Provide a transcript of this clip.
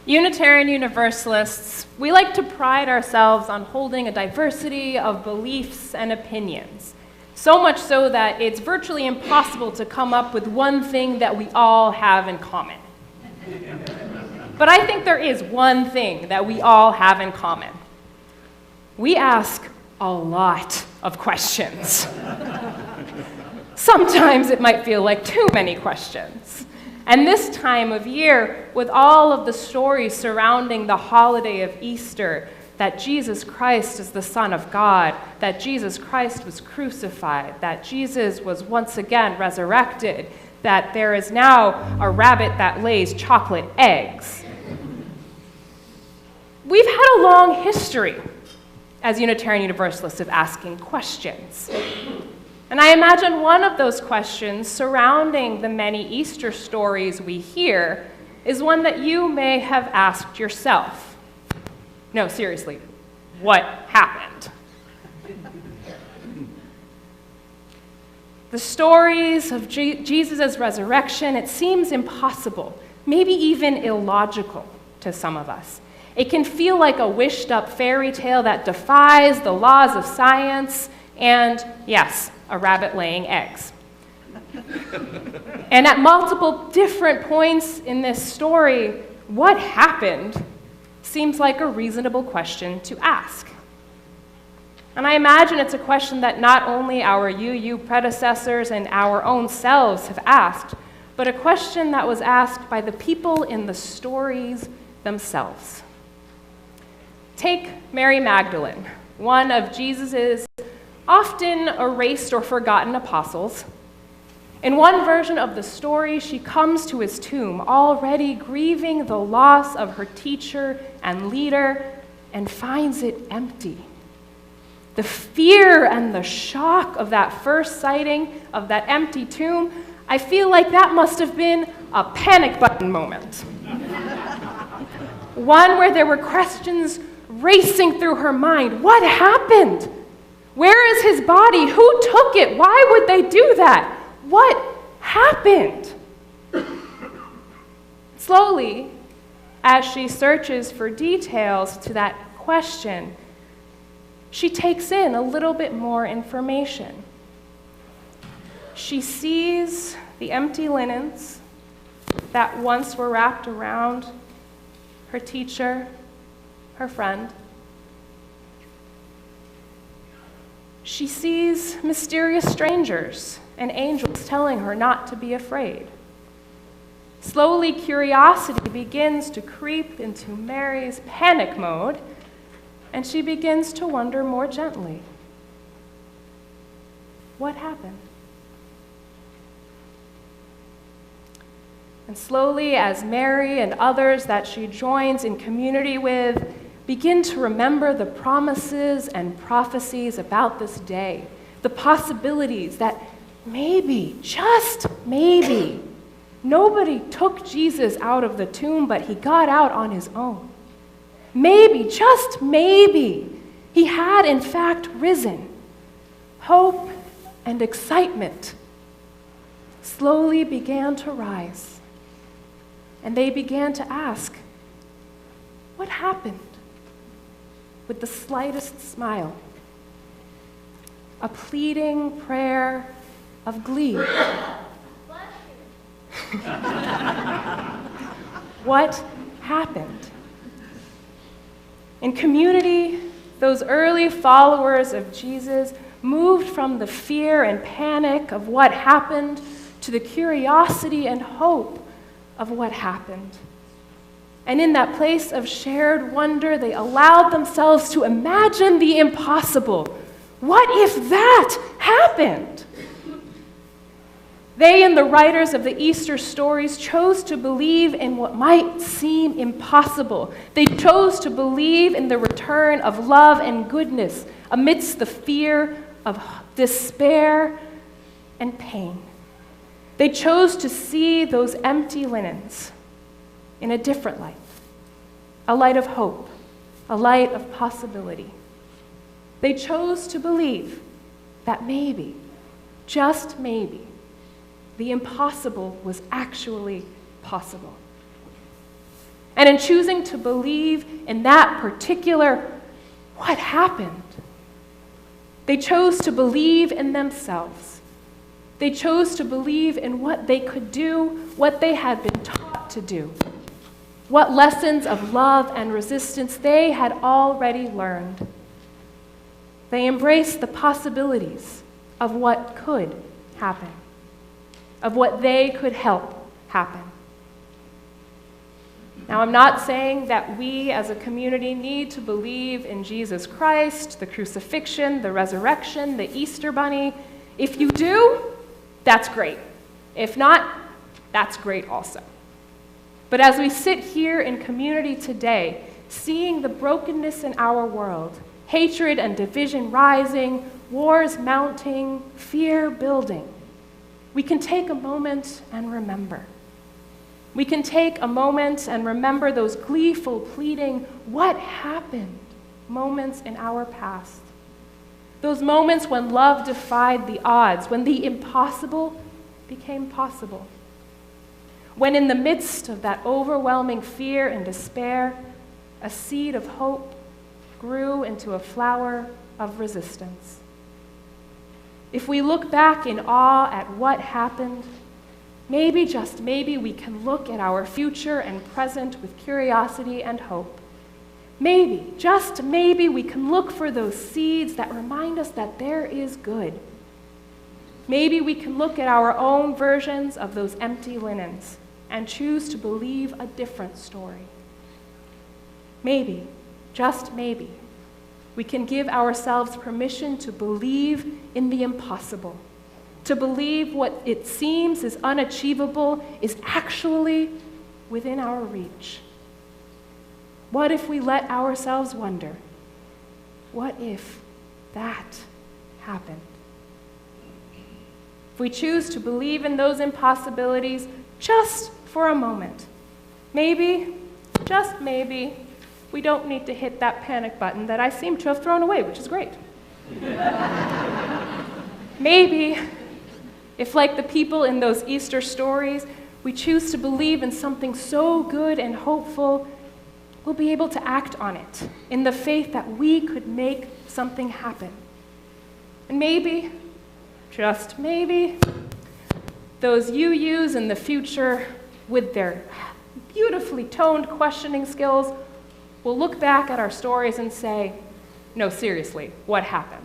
Unitarian Universalists, we like to pride ourselves on holding a diversity of beliefs and opinions, so much so that it's virtually impossible to come up with one thing that we all have in common. But I think there is one thing that we all have in common. We ask a lot of questions. Sometimes it might feel like too many questions. And this time of year, with all of the stories surrounding the holiday of Easter, that Jesus Christ is the Son of God, that Jesus Christ was crucified, that Jesus was once again resurrected, that there is now a rabbit that lays chocolate eggs. We've had a long history as Unitarian Universalists of asking questions. And I imagine one of those questions surrounding the many Easter stories we hear is one that you may have asked yourself. No, seriously, what happened? The stories of Jesus' resurrection, it seems impossible, maybe even illogical to some of us. It can feel like a wished-up fairy tale that defies the laws of science and, yes, a rabbit laying eggs. And at multiple different points in this story, what happened seems like a reasonable question to ask. And I imagine it's a question that not only our UU predecessors and our own selves have asked, but a question that was asked by the people in the stories themselves. Take Mary Magdalene, one of Jesus's often erased or forgotten apostles. In one version of the story, she comes to his tomb already grieving the loss of her teacher and leader and finds it empty. The fear and the shock of that first sighting of that empty tomb, I feel like that must have been a panic button moment. One where there were questions racing through her mind. What happened? Where is his body? Who took it? Why would they do that? What happened? Slowly, as she searches for details to that question, she takes in a little bit more information. She sees the empty linens that once were wrapped around her teacher, her friend. She sees mysterious strangers and angels telling her not to be afraid. Slowly, curiosity begins to creep into Mary's panic mode, and she begins to wonder more gently, what happened? And slowly, as Mary and others that she joins in community with begin to remember the promises and prophecies about this day, the possibilities that maybe, just maybe, nobody took Jesus out of the tomb, but he got out on his own. Maybe, just maybe, he had in fact risen. Hope and excitement slowly began to rise, and they began to ask, what happened? With the slightest smile, a pleading prayer of glee. What happened? In community, those early followers of Jesus moved from the fear and panic of what happened to the curiosity and hope of what happened. And in that place of shared wonder, they allowed themselves to imagine the impossible. What if that happened? They and the writers of the Easter stories chose to believe in what might seem impossible. They chose to believe in the return of love and goodness amidst the fear of despair and pain. They chose to see those empty linens in a different light, a light of hope, a light of possibility. They chose to believe that maybe, just maybe, the impossible was actually possible. And in choosing to believe in that particular what happened, they chose to believe in themselves. They chose to believe in what they could do, what they had been taught to do, what lessons of love and resistance they had already learned. They embraced the possibilities of what could happen, of what they could help happen. Now, I'm not saying that we as a community need to believe in Jesus Christ, the crucifixion, the resurrection, the Easter bunny. If you do, that's great. If not, that's great also. But as we sit here in community today, seeing the brokenness in our world, hatred and division rising, wars mounting, fear building, we can take a moment and remember. We can take a moment and remember those gleeful, pleading, what happened moments in our past. Those moments when love defied the odds, when the impossible became possible. When in the midst of that overwhelming fear and despair, a seed of hope grew into a flower of resistance. If we look back in awe at what happened, maybe, just maybe, we can look at our future and present with curiosity and hope. Maybe, just maybe, we can look for those seeds that remind us that there is good. Maybe we can look at our own versions of those empty linens and choose to believe a different story. Maybe, just maybe, we can give ourselves permission to believe in the impossible, to believe what it seems is unachievable is actually within our reach. What if we let ourselves wonder, what if that happened? If we choose to believe in those impossibilities just for a moment, maybe, just maybe, we don't need to hit that panic button that I seem to have thrown away, which is great. Maybe, if like the people in those Easter stories, we choose to believe in something so good and hopeful, we'll be able to act on it in the faith that we could make something happen. And maybe, just maybe, those UUs in the future with their beautifully toned questioning skills will look back at our stories and say, no, seriously, what happened?